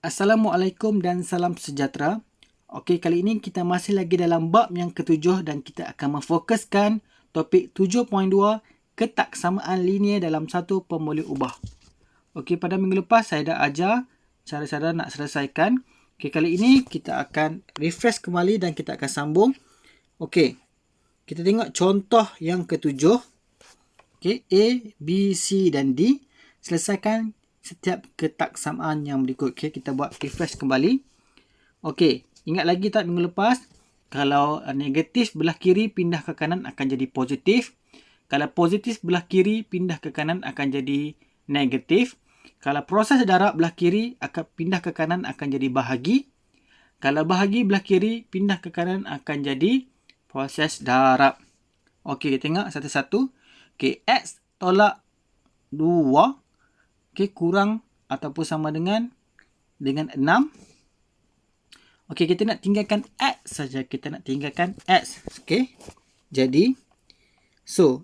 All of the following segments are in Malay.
Assalamualaikum dan salam sejahtera. Okey, kali ini kita masih lagi dalam bab yang ketujuh dan kita akan memfokuskan topik 7.2 ketaksamaan linear dalam satu formula ubah. Okey, pada minggu lepas saya dah ajar cara-cara nak selesaikan. Okey, kali ini kita akan refresh kembali dan kita akan sambung. Okey, kita tengok contoh yang ketujuh. Okey, A, B, C dan D. Selesaikan setiap ketaksamaan yang berikut. Okay, kita buat refresh kembali. Okey, ingat lagi tak minggu lepas? Kalau negatif belah kiri pindah ke kanan akan jadi positif. Kalau positif belah kiri pindah ke kanan akan jadi negatif. Kalau proses darab belah kiri akan pindah ke kanan akan jadi bahagi. Kalau bahagi belah kiri pindah ke kanan akan jadi proses darab. Okey, tengok satu-satu. Okey, X tolak 2. Okey, kurang ataupun sama dengan 6. Okey, kita nak tinggalkan X saja. Kita nak tinggalkan X. Okey. Jadi,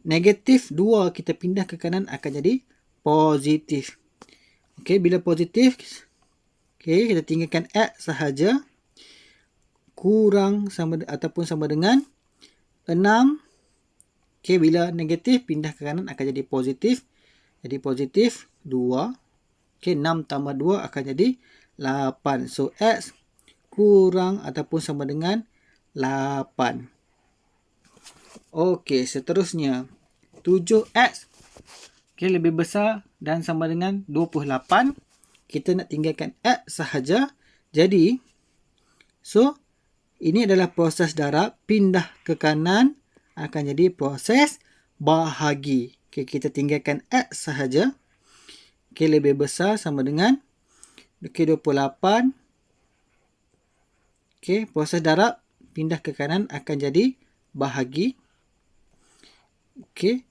negatif 2 kita pindah ke kanan akan jadi positif. Okey, bila positif, okey, kita tinggalkan X sahaja. Kurang sama ataupun sama dengan 6. Okey, bila negatif pindah ke kanan akan jadi positif. Jadi positif 2. Okey, 6 tambah 2 akan jadi 8. So, X kurang ataupun sama dengan 8. Okey, seterusnya. 7X. Okey, lebih besar dan sama dengan 28. Kita nak tinggalkan X sahaja. Jadi, ini adalah proses darab. Pindah ke kanan akan jadi proses bahagi. Okay, kita tinggalkan X sahaja. Okay, lebih besar sama dengan 28. Okay, proses darab pindah ke kanan akan jadi bahagi. Okay.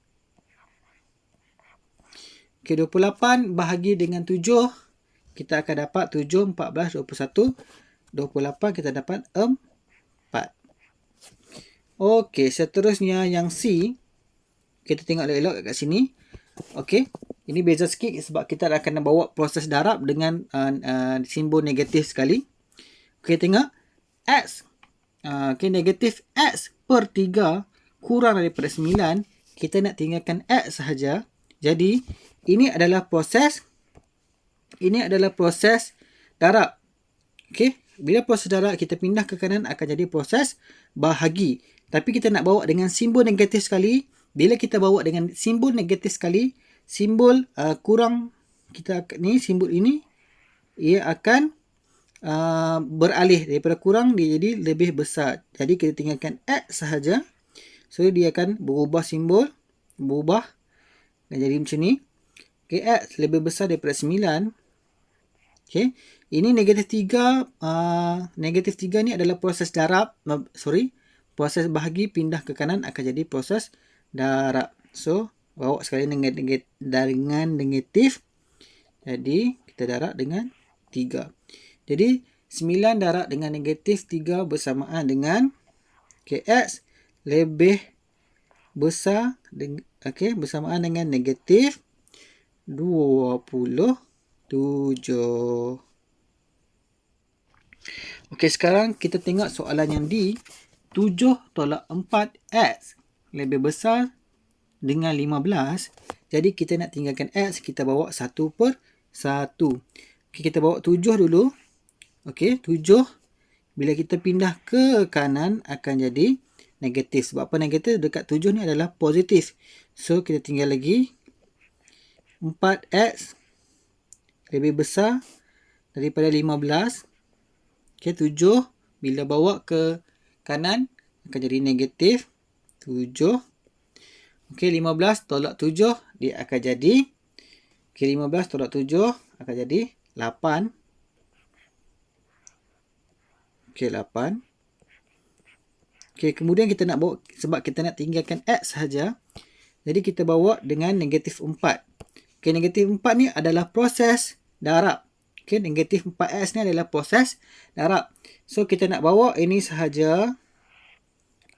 Okay, 28 bahagi dengan 7. Kita akan dapat 7, 14, 21. 28 kita dapat 4. Okey, seterusnya yang C. Kita tengok elok-elok kat sini. Okey, ini beza sikit sebab kita akan bawa proses darab dengan simbol negatif sekali. Okey, tengok. X. Okey, negatif X per 3 kurang daripada 9. Kita nak tinggalkan X sahaja. Jadi, ini adalah proses darab. Okey, bila proses darab kita pindah ke kanan akan jadi proses bahagi. Tapi kita nak bawa dengan simbol negatif sekali. Bila kita bawa dengan simbol negatif sekali, simbol kurang kita ni, simbol ini, ia akan beralih daripada kurang dia jadi lebih besar. Jadi kita tinggalkan X sahaja. So dia akan berubah simbol, berubah dan jadi macam ni. Okay, X lebih besar daripada 9. Okay, ini negatif 3. Negatif 3 ni adalah proses darab. Proses bahagi pindah ke kanan akan jadi proses darab. So, bawa sekali dengan negatif. Jadi, kita darab dengan 3. Jadi, 9 darab dengan negatif 3 bersamaan dengan X lebih besar bersamaan dengan negatif 27. Okey, sekarang kita tengok soalan yang D. 7 tolak 4X lebih besar dengan 15. Jadi, kita nak tinggalkan X. Kita bawa 1 per 1. Okay, kita bawa 7 dulu. Okey, 7. Bila kita pindah ke kanan akan jadi negatif. Sebab apa negatif? Dekat 7 ni adalah positif. So, kita tinggal lagi. 4X lebih besar daripada 15. Okey, 7. Bila bawa ke kanan akan jadi negatif 7. Okey, 15 tolak 7 dia akan jadi 15 tolak 7 akan jadi 8. Okey, 8. Okey, kemudian kita nak bawa sebab kita nak tinggalkan X sahaja. Jadi kita bawa dengan negatif 4. Okey, negatif 4 ni adalah proses darab. Okey, negatif 4X ni adalah proses darab. So, kita nak bawa ini sahaja.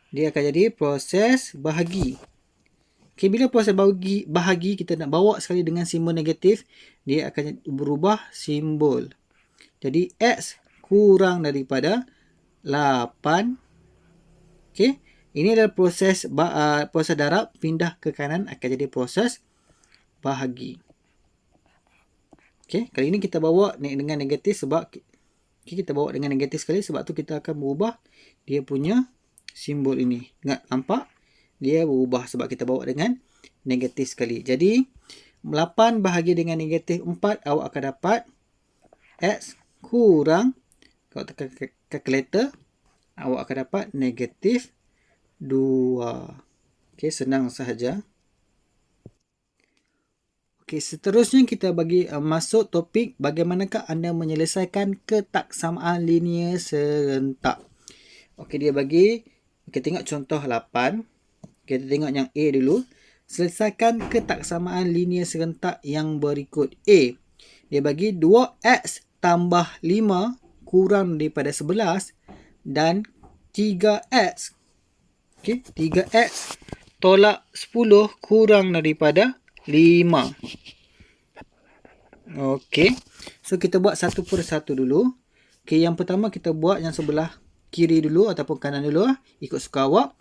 Dia akan jadi proses bahagi. Okey, bila proses bahagi kita nak bawa sekali dengan simbol negatif, dia akan berubah simbol. Jadi X kurang daripada 8. Okey. Ini adalah proses darab pindah ke kanan akan jadi proses bahagi. Okey. Kali ini kita bawa dengan negatif sebab kita bawa dengan negatif sekali sebab tu kita akan berubah dia punya simbol ini. Ingat, nampak? Dia berubah sebab kita bawa dengan negatif sekali. Jadi 8 bahagi dengan negatif 4, awak akan dapat X kurang, kalau tekan kalkulator, awak akan dapat negatif 2. Okey, senang sahaja. Okey, seterusnya kita bagi masuk topik bagaimanakah anda menyelesaikan ketaksamaan linear serentak. Okey, dia bagi, kita tengok contoh 8. Kita tengok yang A dulu. Selesaikan ketaksamaan linear serentak yang berikut. A, dia bagi 2X tambah 5 kurang daripada 11 dan 3X. Okey, 3X tolak 10 kurang daripada 5. Okey, so kita buat satu per satu dulu. Okey, yang pertama kita buat yang sebelah kiri dulu ataupun kanan dulu lah. Ikut suka awak.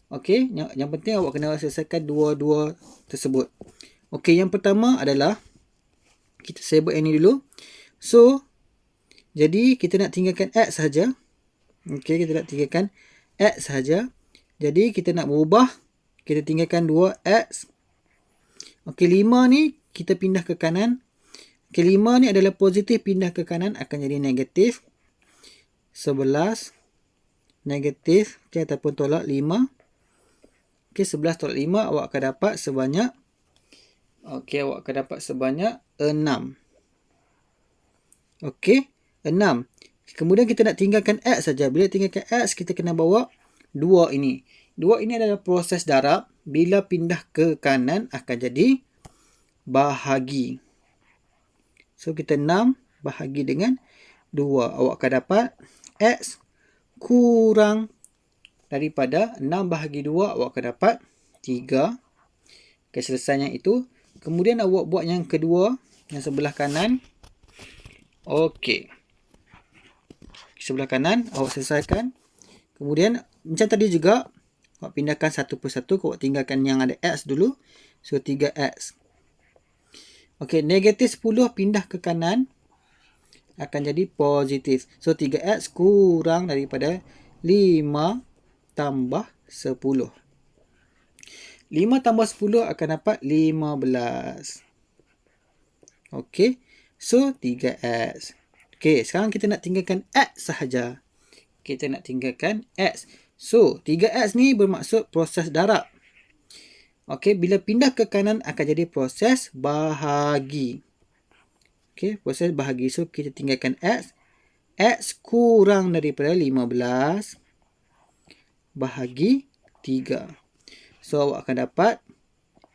Okey, yang penting awak kena selesaikan dua-dua tersebut. Okey, yang pertama adalah saya buat ini dulu. So, jadi kita nak tinggalkan X saja. Okey, kita nak tinggalkan X saja. Jadi kita nak berubah, kita tinggalkan 2X. Okey, 5 ni kita pindah ke kanan. Okey, 5 ni adalah positif, pindah ke kanan akan jadi negatif 11 negatif, okey, ataupun tolak 5. Okey, 11 tolak 5 awak akan dapat sebanyak, okey, awak akan dapat sebanyak 6. Okey, 6. Kemudian kita nak tinggalkan X saja. Bila tinggalkan X, kita kena bawa 2 ini. 2 ini adalah proses darab. Bila pindah ke kanan akan jadi bahagi. So, kita 6 bahagi dengan 2. Awak akan dapat X kurang daripada 6 bahagi 2. Awak akan dapat 3. Okay, selesainya itu. Kemudian awak buat yang kedua. Yang sebelah kanan. Okey. Sebelah kanan awak selesaikan. Kemudian macam tadi juga awak pindahkan satu per satu. Awak tinggalkan yang ada X dulu. So 3X. Okey, negatif 10 pindah ke kanan akan jadi positif. So 3X kurang daripada 5 tambah 10. 5 tambah 10 akan dapat 15. Okey. So 3X. Okey, sekarang kita nak tinggalkan X sahaja. Kita nak tinggalkan X. So, 3X ni bermaksud proses darab. Okey, bila pindah ke kanan akan jadi proses bahagi. Okey, proses bahagi. So, kita tinggalkan X. X kurang daripada 15 bahagi 3. So, awak akan dapat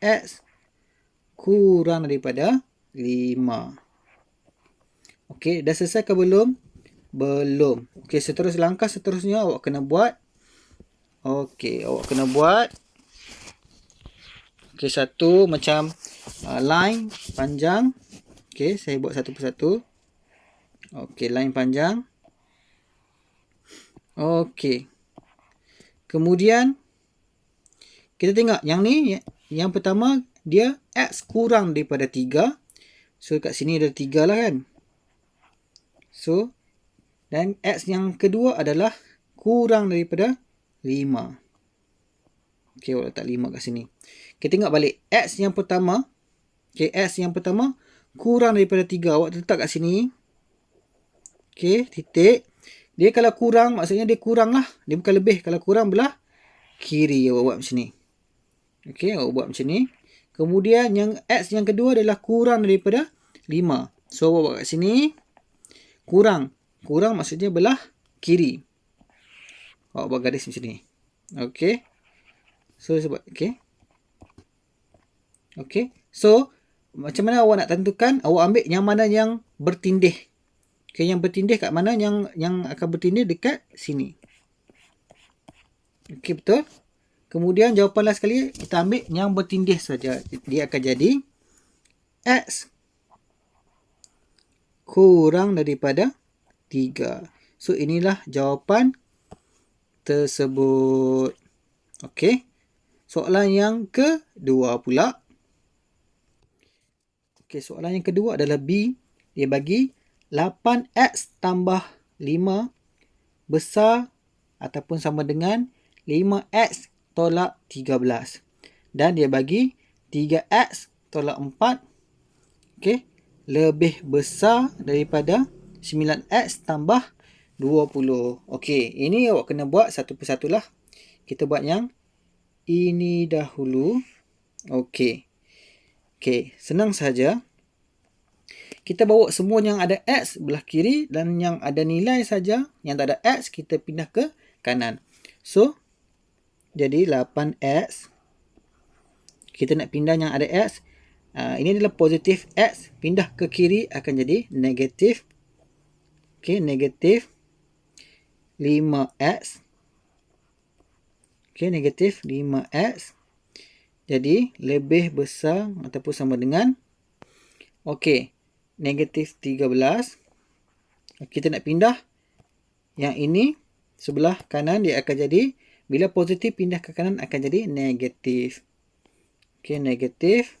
X kurang daripada 5. Okey, dah selesai ke belum? Belum. Okey, langkah seterusnya awak kena buat. Okey, awak kena buat. Okey, satu macam line panjang. Okey, saya buat satu persatu. Okey, line panjang. Okey. Kemudian kita tengok yang ni, yang pertama dia X kurang daripada 3. So kat sini ada 3 lah kan. So, dan X yang kedua adalah kurang daripada 5. Okey, awak letak 5 kat sini. Kita tengok balik. X yang pertama. Okey, X yang pertama kurang daripada 3. Awak letak kat sini. Okey, titik. Dia kalau kurang, maksudnya dia kurang lah. Dia bukan lebih. Kalau kurang belah kiri, awak buat macam ni. Okey, awak buat macam ni. Kemudian yang X yang kedua adalah kurang daripada 5. So, awak buat kat sini. Kurang. Kurang maksudnya belah kiri. Awak buat garis macam ni. Okey. So, sebab okey. Okey. So, macam mana awak nak tentukan? Awak ambil yang mana yang bertindih. Okey, yang bertindih kat mana? Yang akan bertindih dekat sini. Okey, betul? Kemudian jawapan last sekali, kita ambil yang bertindih saja. Dia akan jadi X kurang daripada 3. So, inilah jawapan tersebut. Okey. Soalan yang kedua pula. Okey, soalan yang kedua adalah B. Dia bagi 8x tambah 5 besar ataupun sama dengan 5x tolak 13. Dan dia bagi 3x tolak 4 lebih besar daripada 9x tambah 20. Okey, ini awak kena buat satu persatu lah. Kita buat yang ini dahulu. Okey, senang saja. Kita bawa semua yang ada x belah kiri dan yang ada nilai saja, yang tak ada x, kita pindah ke kanan. So, jadi 8x. Kita nak pindah yang ada x. Ini adalah positif x. Pindah ke kiri akan jadi negatif. Negatif 5x. Negatif 5x. Jadi, lebih besar ataupun sama dengan negatif 13. Kita nak pindah yang ini sebelah kanan, dia akan jadi, bila positif pindah ke kanan akan jadi negatif. Negatif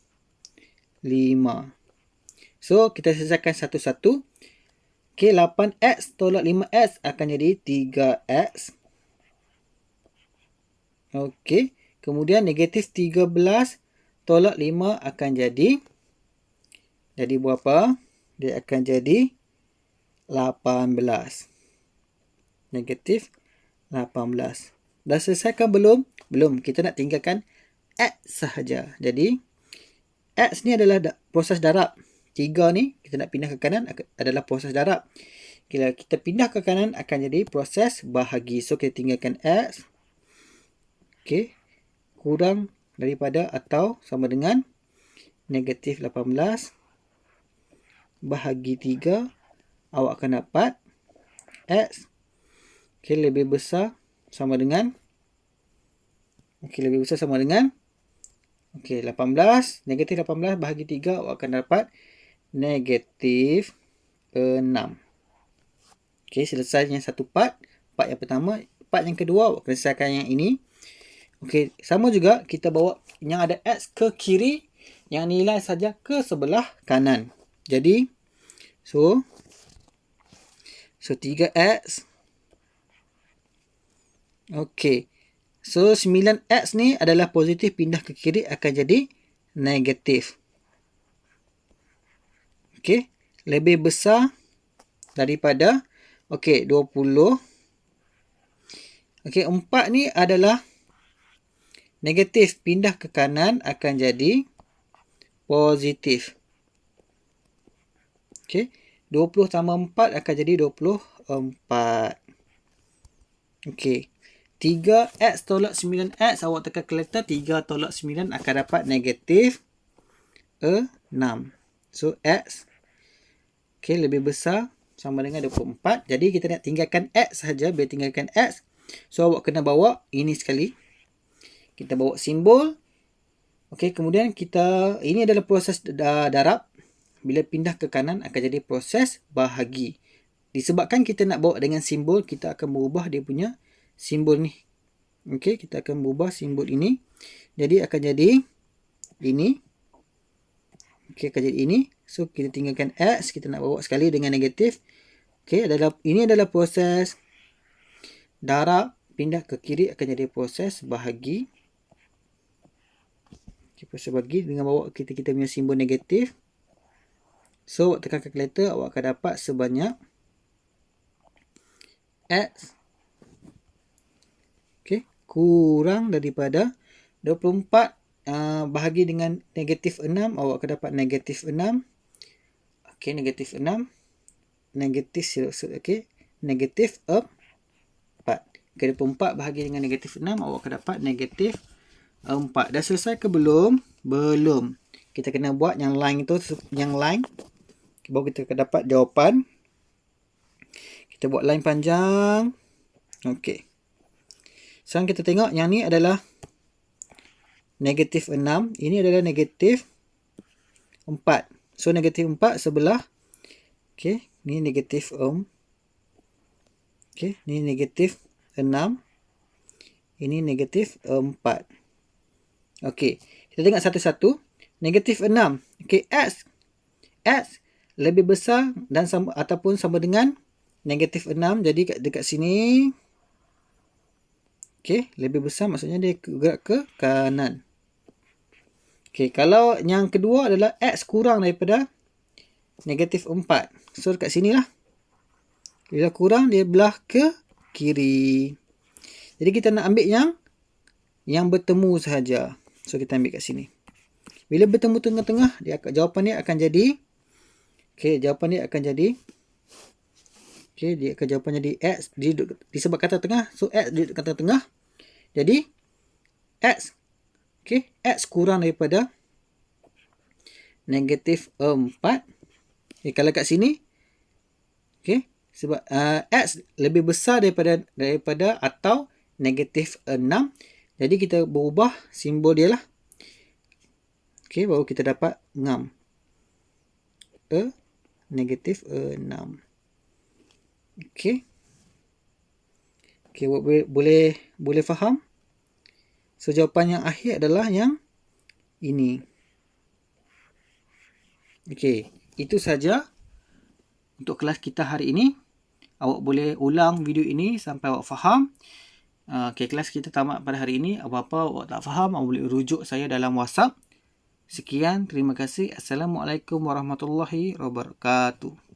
5. So, kita selesaikan satu-satu. 8x tolak 5x akan jadi 3x. Kemudian negatif 13 tolak 5 akan jadi berapa? Dia akan jadi 18. Negatif 18. Dah selesaikan belum? Belum. Kita nak tinggalkan x sahaja. Jadi, x ni adalah proses darab. 3 ni, kita nak pindah ke kanan adalah proses darab. Bila kita pindah ke kanan akan jadi proses bahagi. So, kita tinggalkan x. Kurang daripada atau sama dengan negatif 18 bahagi 3. Awak akan dapat x lebih besar sama dengan lebih besar sama dengan 18. Negatif 18 bahagi 3 awak akan dapat negatif 6. Selesai yang satu part yang pertama. Part yang kedua awak akan selesaikan yang ini. Sama juga kita bawa yang ada x ke kiri, yang nilai saja ke sebelah kanan. Jadi so 3x. So 9x ni adalah positif, pindah ke kiri akan jadi negatif. Lebih besar daripada 20. 4 ni adalah negatif, pindah ke kanan akan jadi positif. 20 tambah 4 akan jadi 24. 3x tolak 9x, awak tekan kalkulator, 3 tolak 9 akan dapat negatif 6. So, x lebih besar sama dengan 24. Jadi, kita nak tinggalkan x sahaja. Bila tinggalkan x, so awak kena bawa ini sekali. Kita bawa simbol. Kemudian ini adalah proses darab. Bila pindah ke kanan akan jadi proses bahagi. Disebabkan kita nak bawa dengan simbol, kita akan berubah dia punya simbol ni. Kita akan berubah simbol ini. Jadi akan jadi ini. Akan jadi ini. So kita tinggalkan x, kita nak bawa sekali dengan negatif. Ini adalah proses darab. Pindah ke kiri akan jadi proses bahagi. Proses bahagi dengan bawa kita punya simbol negatif. So, awak tekan kalkulator, awak akan dapat sebanyak x kurang daripada 24 bahagi dengan negatif 6, awak akan dapat negatif 6. Negatif 6. Negatif 4. 24 bahagi dengan negatif 6, awak akan dapat negatif 4. Dah selesai ke belum? Belum. Kita kena buat yang line tu, yang line. Baru kita akan dapat jawapan. Kita buat line panjang. Sekarang kita tengok yang ni adalah negatif 6. Ini adalah negatif 4. So negatif 4 sebelah. Ni negatif 4. Okey, ni negatif 6. Ini negatif 4. Okey, kita tengok satu-satu. Negatif 6. Okey, X lebih besar dan sama ataupun sama dengan negatif 6. Jadi dekat sini, okey, lebih besar maksudnya dia gerak ke kanan. Okey, kalau yang kedua adalah X kurang daripada negatif 4. So, dekat sini lah. Bila kurang, dia belah ke kiri. Jadi, kita nak ambil yang bertemu sahaja. So, kita ambil kat sini. Bila bertemu tengah-tengah, jawapan dia akan jadi. Okey, jawapan dia akan jadi. Okey, dia akan jawapan jadi X. Disebab kata tengah, so X di kata tengah. Jadi, X. Okey, X kurang daripada negatif 4. Okay, kalau kat sini, okay, sebab X lebih besar daripada atau negatif 6. Jadi, kita berubah simbol dia lah. Okay, baru kita dapat ngam. Negatif 6. Okay. Okay, boleh faham? So, jawapan yang akhir adalah yang ini. Okay, itu saja untuk kelas kita hari ini. Awak boleh ulang video ini sampai awak faham. Okay, kelas kita tamat pada hari ini. Apa-apa awak tak faham, awak boleh rujuk saya dalam WhatsApp. Sekian, terima kasih. Assalamualaikum warahmatullahi wabarakatuh.